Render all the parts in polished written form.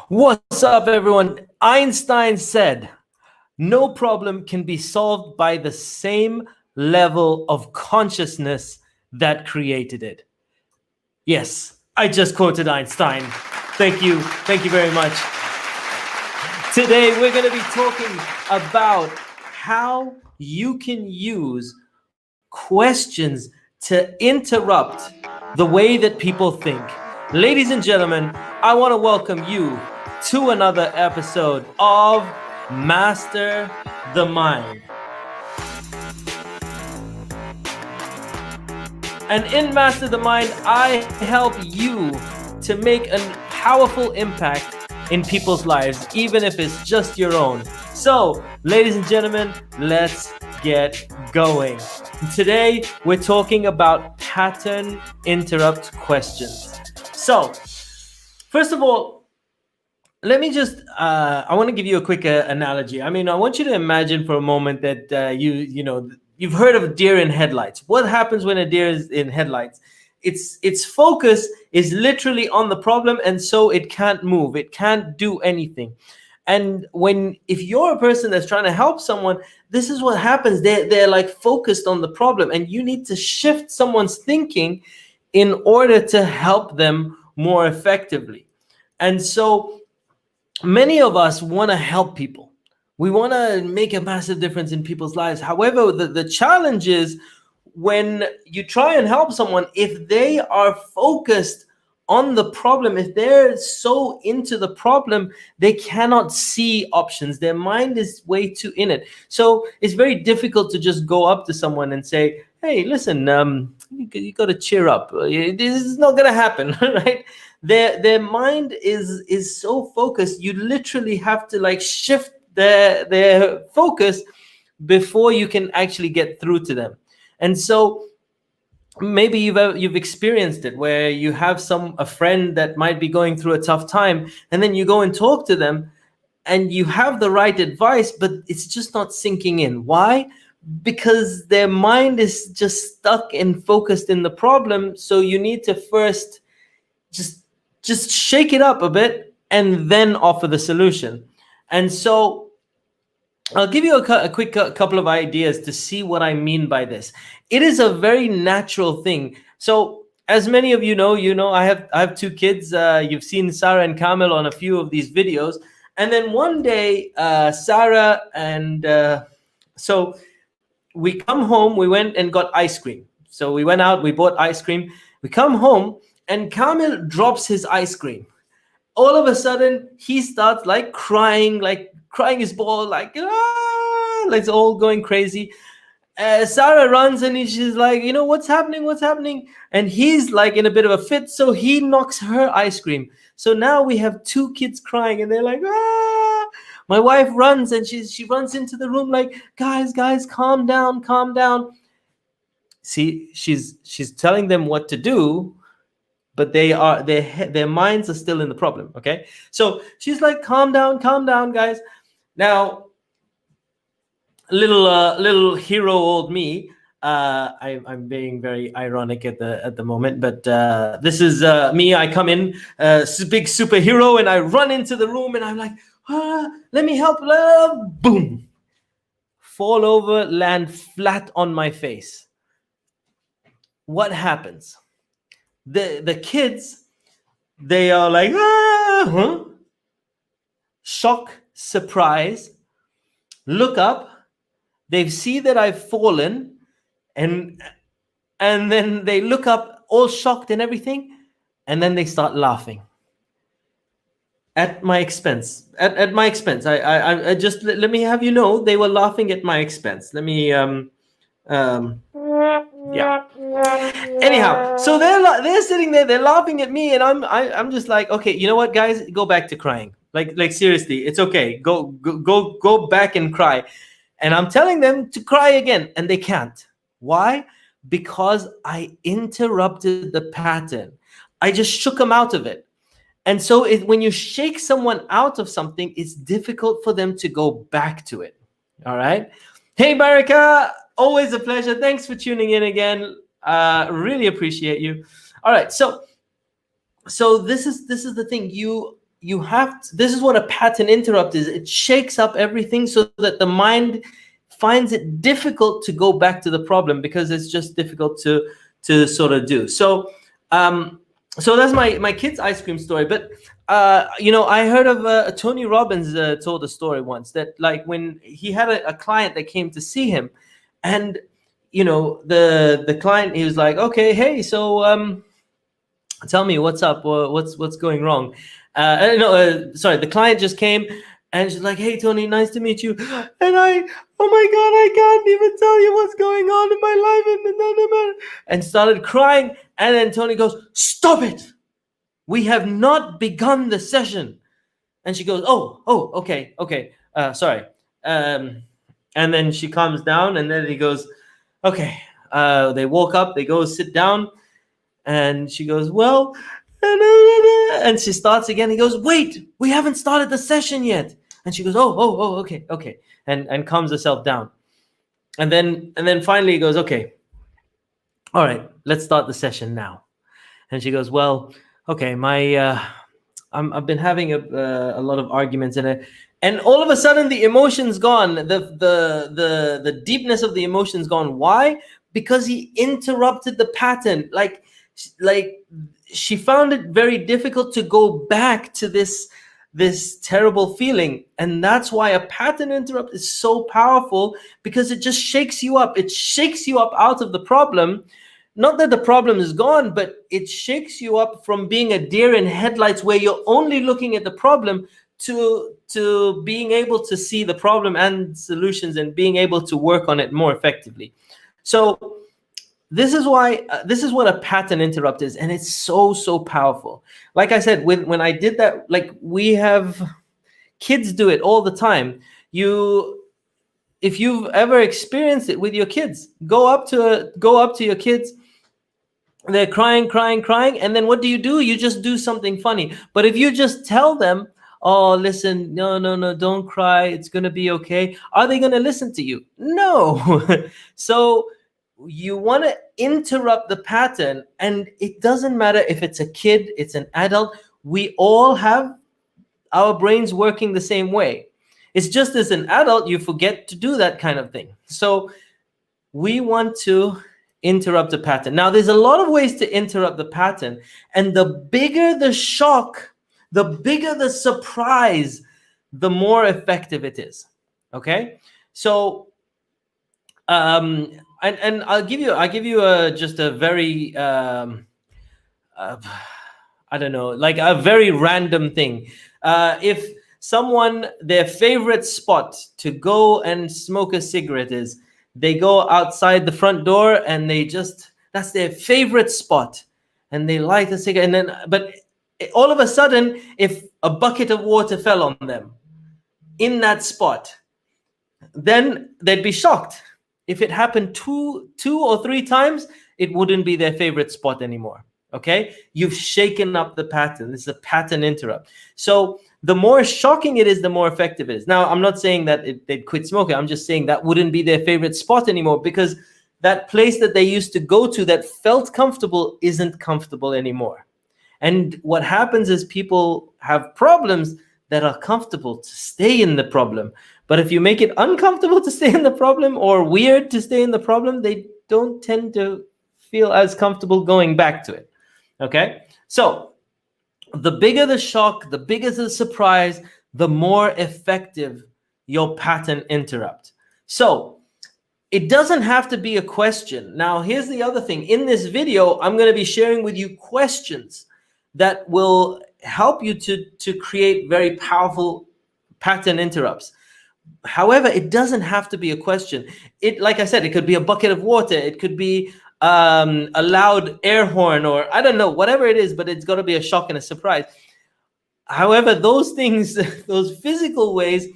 What's up, everyone? Einstein said, no problem can be solved by the same level of consciousness that created it. Yes, I just quoted Einstein. Thank you. Thank you very much. Today, we're going to be talking about how you can use questions to interrupt the way that people think. Ladies and gentlemen, I want to welcome you to another episode of Master the Mind. And in Master the Mind, I help you to make a powerful impact in people's lives, even if it's just your own. So, ladies and gentlemen, let's get going. Today, we're talking about pattern interrupt questions. So, first of all, let me just, I want to give you a quick analogy. I mean, I want you to imagine for a moment that you've heard of deer in headlights. What happens when a deer is in headlights? Its focus is literally on the problem, and so it can't move. It can't do anything. And if you're a person that's trying to help someone, this is what happens. They're like focused on the problem, and you need to shift someone's thinking in order to help them more effectively. And so many of us want to help people. We want to make a massive difference in people's lives. However, the challenge is when you try and help someone, if they are focused on the problem, if they're so into the problem, they cannot see options. Their mind is way too in it. So it's very difficult to just go up to someone and say, hey, listen, you got to cheer up. This is not going to happen, right? Their mind is so focused. You literally have to like shift their focus before you can actually get through to them. And so maybe you've experienced it where you have a friend that might be going through a tough time, and then you go and talk to them and you have the right advice, but it's just not sinking in. Why? Because their mind is just stuck and focused in the problem. So you need to first just shake it up a bit and then offer the solution. And so I'll give you a quick couple of ideas to see what I mean by this. It is a very natural thing. So as many of you know, I have two kids. You've seen Sarah and Kamil on a few of these videos. And then one day, Sarah and so we come home, we went and got ice cream. So we went out, we bought ice cream. We come home and Kamil drops his ice cream. All of a sudden, he starts crying his ball, it's all going crazy. Sarah runs and she's like, what's happening? And he's like in a bit of a fit, so he knocks her ice cream. So now we have two kids crying and they're like, ah! My wife runs and she runs into the room like, guys, calm down. See, she's telling them what to do, but their minds are still in the problem. Okay, so she's like, calm down, guys. Now, little hero old me. I'm being very ironic at the moment, but this is me. I come in, big superhero, and I run into the room, and I'm like, let me help. Boom, fall over, land flat on my face. What happens? The kids, they are like, shock, surprise, look up, they see that I've fallen, and then they look up all shocked and everything, and then they start laughing at my expense. At my expense. I just let me have you know, they were laughing at my expense. Let me yeah. Anyhow, so they're sitting there, they're laughing at me, and I'm just like, okay, you know what, guys, go back to crying. Like seriously, it's okay. Go back and cry. And I'm telling them to cry again, and they can't. Why? Because I interrupted the pattern. I just shook them out of it. And so when you shake someone out of something, it's difficult for them to go back to it. All right. Hey, Baraka, always a pleasure. Thanks for tuning in again. Really appreciate you. All right. So this is the thing. this is what a pattern interrupt is. It shakes up everything so that the mind finds it difficult to go back to the problem, because it's just difficult to sort of do. So so that's my kid's ice cream story. But I heard of Tony Robbins told a story once that, like, when he had a client that came to see him, and the client, he was like, okay, hey, so tell me what's up, what's going wrong. Sorry, the client just came, and she's like, hey Tony, nice to meet you. And oh my god, I can't even tell you what's going on in my life, and started crying. And then Tony goes, stop it, we have not begun the session. And she goes, oh, okay, sorry. And then she calms down, and then he goes, okay. They woke up, they go sit down, and she goes, well, and she starts again. He goes, wait, we haven't started the session yet. And she goes, oh, okay, and calms herself down. And then finally he goes, okay, all right, let's start the session now. And she goes, well, okay, I've been having a lot of arguments in it, and all of a sudden the emotion's gone. The deepness of the emotion's gone. Why? Because he interrupted the pattern. Like she found it very difficult to go back to this terrible feeling. And that's why a pattern interrupt is so powerful, because it just shakes you up. It shakes you up out of the problem. Not that the problem is gone, but it shakes you up from being a deer in headlights where you're only looking at the problem to being able to see the problem and solutions, and being able to work on it more effectively. So this is what a pattern interrupt is, and it's so powerful. Like I said, when I did that, like, we have kids do it all the time. If you've ever experienced it with your kids, go up to your kids. They're crying, and then what do? You just do something funny. But if you just tell them, oh, listen, no, don't cry, it's gonna be okay, are they gonna listen to you? No. So you want to interrupt the pattern, and it doesn't matter if it's a kid, it's an adult. We all have our brains working the same way. It's just, as an adult, you forget to do that kind of thing. So we want to interrupt the pattern. Now, there's a lot of ways to interrupt the pattern, and the bigger the shock, the bigger the surprise, the more effective it is. Okay, so and I'll give you just a very I don't know, like a very random thing. If someone, their favorite spot to go and smoke a cigarette is, they go outside the front door, and that's their favorite spot, and they light a cigarette, but all of a sudden, if a bucket of water fell on them in that spot, then they'd be shocked. If it happened two or three times, it wouldn't be their favorite spot anymore. Okay, you've shaken up the pattern. This is a pattern interrupt. So the more shocking it is, the more effective it is. Now, I'm not saying that they'd quit smoking. I'm just saying that wouldn't be their favorite spot anymore, because that place that they used to go to that felt comfortable isn't comfortable anymore. And what happens is, people have problems that are comfortable to stay in the problem. But if you make it uncomfortable to stay in the problem, or weird to stay in the problem, they don't tend to feel as comfortable going back to it. Okay, so the bigger the shock, the bigger the surprise, the more effective your pattern interrupt. So it doesn't have to be a question. Now, here's the other thing. In this video, I'm going to be sharing with you questions that will help you to create very powerful pattern interrupts. However, it doesn't have to be a question. Like I said, it could be a bucket of water. It could be a loud air horn, or I don't know, whatever it is, but it's got to be a shock and a surprise. However, those things, those physical ways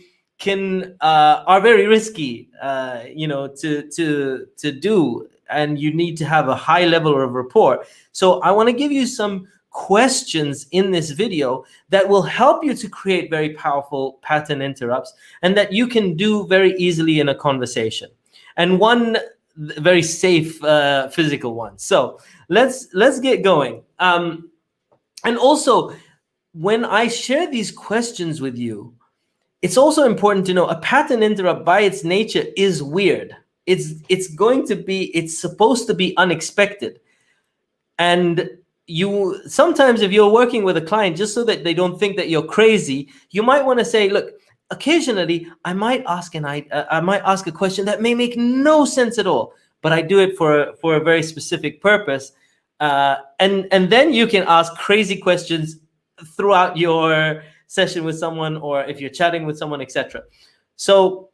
are very risky, to do, and you need to have a high level of rapport. So I want to give you some questions in this video that will help you to create very powerful pattern interrupts, and that you can do very easily in a conversation, and one very safe physical one. So let's get going. And also, when I share these questions with you, it's also important to know a pattern interrupt by its nature is weird. It's supposed to be unexpected. And you sometimes, if you're working with a client, just so that they don't think that you're crazy, you might want to say, look, occasionally I might ask a question that may make no sense at all, but I do it for a very specific purpose. And then you can ask crazy questions throughout your session with someone, or if you're chatting with someone, etc. So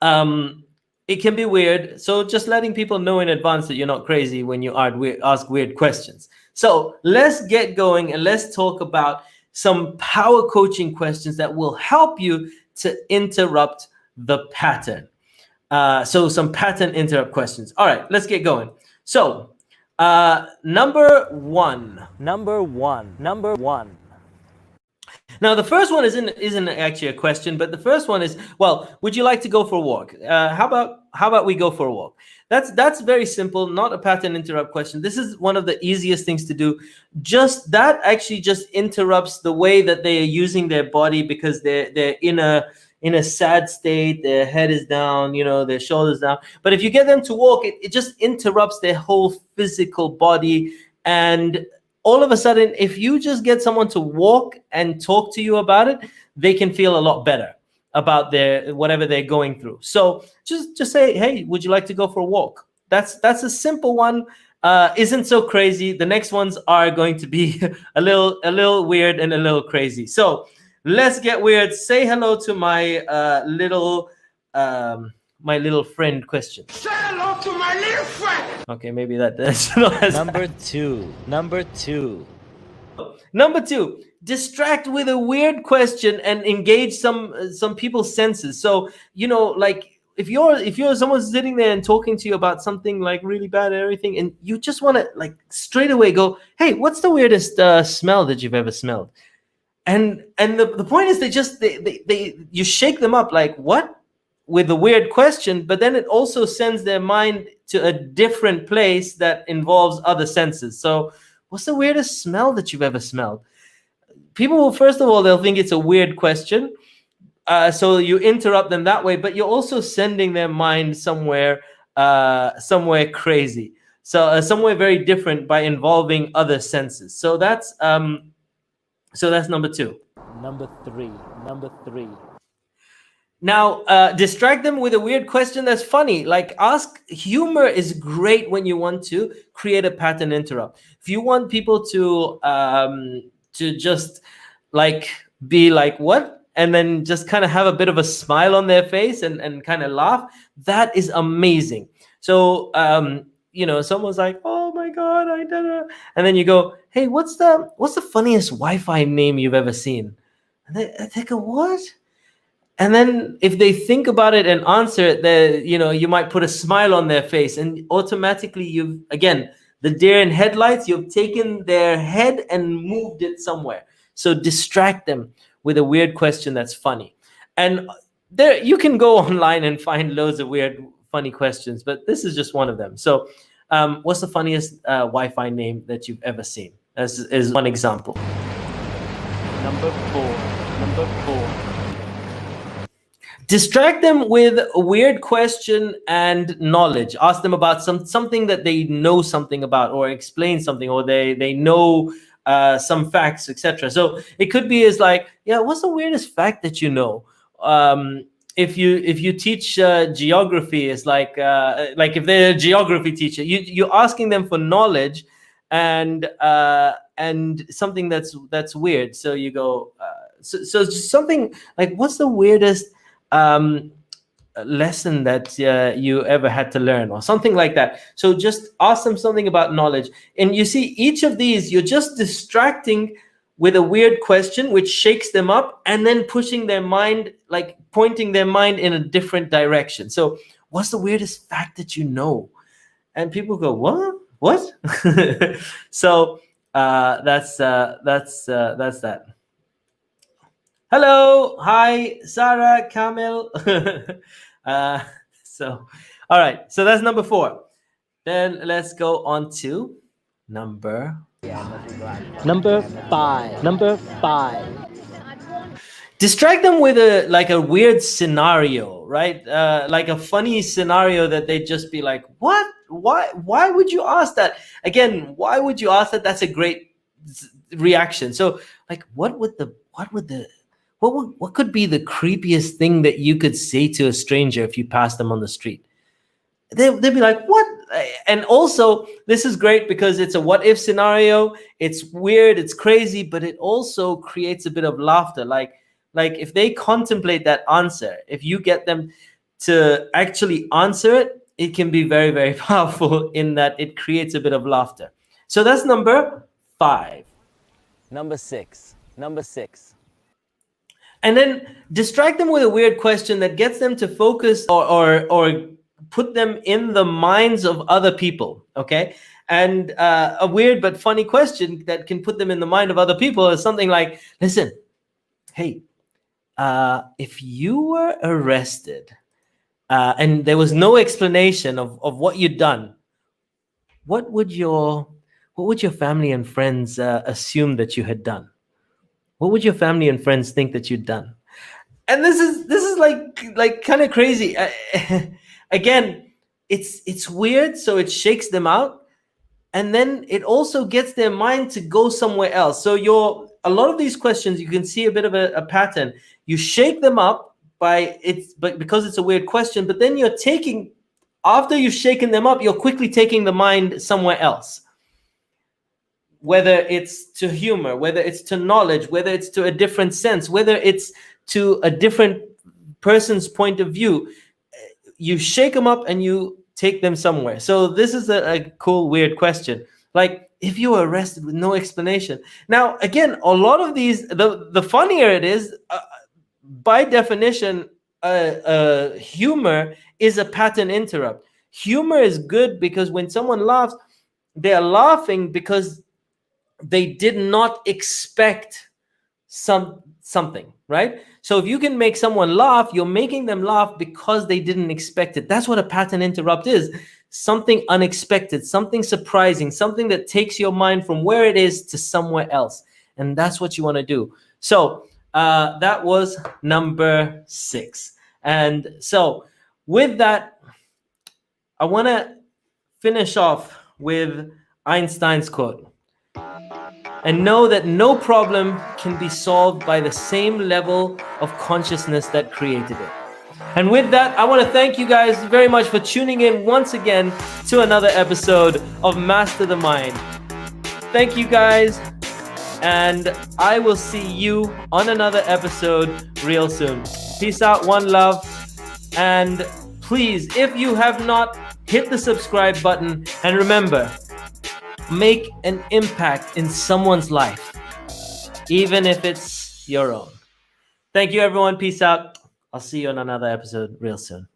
it can be weird. So just letting people know in advance that you're not crazy when you ask weird questions. So let's get going and let's talk about some power coaching questions that will help you to interrupt the pattern. So some pattern interrupt questions. All right, let's get going. So number one. Now, the first one isn't actually a question, but the first one is, well, would you like to go for a walk? How about we go for a walk? That's very simple, not a pattern interrupt question. This is one of the easiest things to do. Just that actually just interrupts the way that they are using their body, because they're in a sad state, their head is down, their shoulders down. But if you get them to walk, it just interrupts their whole physical body. And all of a sudden, if you just get someone to walk and talk to you about it, they can feel a lot better about their whatever they're going through. So just say, hey, would you like to go for a walk? That's a simple one. Isn't so crazy. The next ones are going to be a little weird and a little crazy. So let's get weird. Say hello to my little friend question. Say hello to my little friend. Okay, maybe that's not as Number two. Number two, distract with a weird question and engage some people's senses. So, like if you're someone sitting there and talking to you about something like really bad and everything, and you just want to like straight away go, hey, what's the weirdest smell that you've ever smelled? And the point is you shake them up like, what? With a weird question, but then it also sends their mind to a different place that involves other senses. So what's the weirdest smell that you've ever smelled? People will, first of all, they'll think it's a weird question. So you interrupt them that way, but you're also sending their mind somewhere crazy. So somewhere very different by involving other senses. So that's number two. Number three. Now, distract them with a weird question that's funny. Like, humor is great when you want to create a pattern interrupt. If you want people to just like be like, what? And then just kind of have a bit of a smile on their face and kind of laugh, that is amazing. So, someone's like, oh my God, I did it. And then you go, hey, what's the funniest Wi-Fi name you've ever seen? And they go, what? And then if they think about it and answer it, you might put a smile on their face, and automatically the deer in headlights, you've taken their head and moved it somewhere. So distract them with a weird question that's funny. And there you can go online and find loads of weird, funny questions, but this is just one of them. So what's the funniest Wi-Fi name that you've ever seen? As is one example. Number four. Distract them with a weird question and knowledge. Ask them about something that they know something about, or explain something, or they know some facts, etc. So it could be as like, yeah, what's the weirdest fact that you know? If you teach geography, it's like if they're a geography teacher, you're asking them for knowledge and something that's weird. So you go, so something like, what's the weirdest lesson that you ever had to learn, or something like that. So just ask them something about knowledge. And you see, each of these, you're just distracting with a weird question, which shakes them up, and then pushing their mind, like pointing their mind in a different direction. So what's the weirdest fact that you know? And people go, what? So that's that. Hello, hi, Sarah, Kamil. So, all right. So that's number four. Then let's go on to number Number 5. Number 5. Distract them with a weird scenario, right? Like a funny scenario that they'd just be like, what? Why would you ask that? Again, why would you ask that? That's a great reaction. So like, what could be the creepiest thing that you could say to a stranger if you pass them on the street? They'd be like, what? And also, this is great because it's a what if scenario. It's weird, it's crazy, but it also creates a bit of laughter. Like if they contemplate that answer, if you get them to actually answer it, it can be very, very powerful in that it creates a bit of laughter. So that's number 5. Number 6. Number 6. And then distract them with a weird question that gets them to focus or put them in the minds of other people, okay? And a weird but funny question that can put them in the mind of other people is something like, listen, hey, if you were arrested and there was no explanation of what you'd done, what would your family and friends assume that you had done? What would your family and friends think that you'd done? And this is like kind of crazy. Again, it's weird, so it shakes them out, and then it also gets their mind to go somewhere else. So a lot of these questions, you can see a bit of a pattern. You shake them up but because it's a weird question, but then after you've shaken them up, you're quickly taking the mind somewhere else. Whether it's to humor, whether it's to knowledge, whether it's to a different sense, whether it's to a different person's point of view, you shake them up and you take them somewhere. So this is a cool, weird question. Like, if you were arrested with no explanation. Now, again, a lot of these, the funnier it is, by definition, humor is a pattern interrupt. Humor is good because when someone laughs, they're laughing because they did not expect something, right? So if you can make someone laugh, you're making them laugh because they didn't expect it. That's what a pattern interrupt is. Something unexpected, something surprising, something that takes your mind from where it is to somewhere else. And that's what you want to do. So that was number 6. And so with that, I want to finish off with Einstein's quote. And know that no problem can be solved by the same level of consciousness that created it. And with that, I want to thank you guys very much for tuning in once again to another episode of Master the Mind. Thank you guys, and I will see you on another episode real soon. Peace out, one love, and please, if you have not, hit the subscribe button, and remember, make an impact in someone's life, even if it's your own. Thank you, everyone. Peace out. I'll see you on another episode real soon.